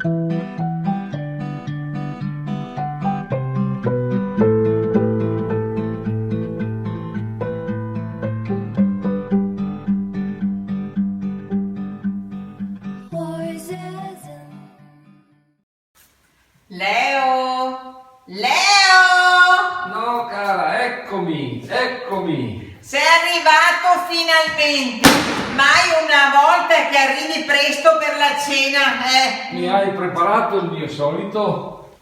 Leo! Leo! No, cara, eccomi. Sei arrivato finalmente! Mai una volta che arrivi presto per la cena, Mi hai preparato il mio solito?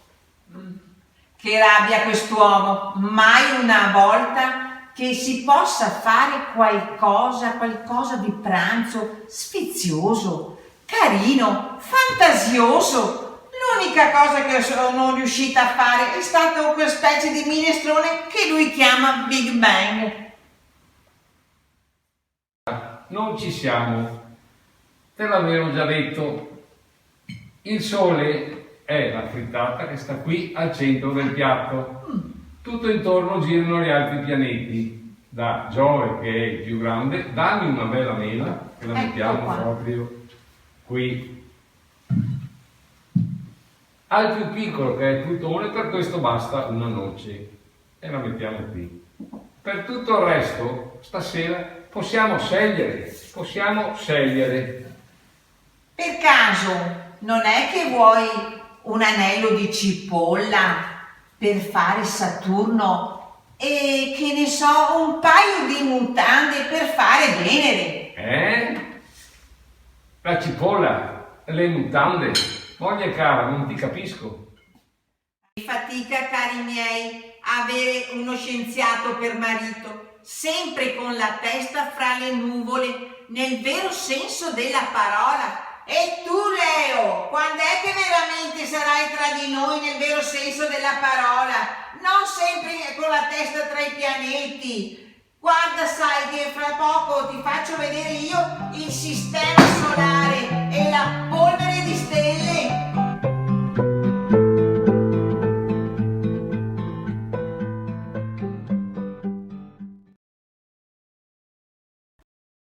Che rabbia quest'uomo! Mai una volta che si possa fare qualcosa di pranzo sfizioso, carino, fantasioso. L'unica cosa che sono riuscita a fare è stato quella specie di minestrone che lui chiama Big Bang. Non ci siamo. Te l'avevo già detto. Il sole è la frittata che sta qui al centro del piatto. Tutto intorno girano gli altri pianeti. Da Giove, che è il più grande, dammi una bella mela, che la mettiamo qua. proprio qui. Al più piccolo, che è il Plutone, per questo basta una noce. E la mettiamo qui. Per tutto il resto, stasera possiamo scegliere. Per caso non è che vuoi un anello di cipolla per fare Saturno e che ne so, un paio di mutande per fare Venere? La cipolla, le mutande. Moglie cara, non ti capisco. Fatica, cari miei, avere uno scienziato per marito, sempre con la testa fra le nuvole, nel vero senso della parola. E tu, Leo, quando è che veramente sarai tra di noi nel vero senso della parola? Non sempre con la testa tra i pianeti. Guarda, sai che fra poco ti faccio vedere io il sistema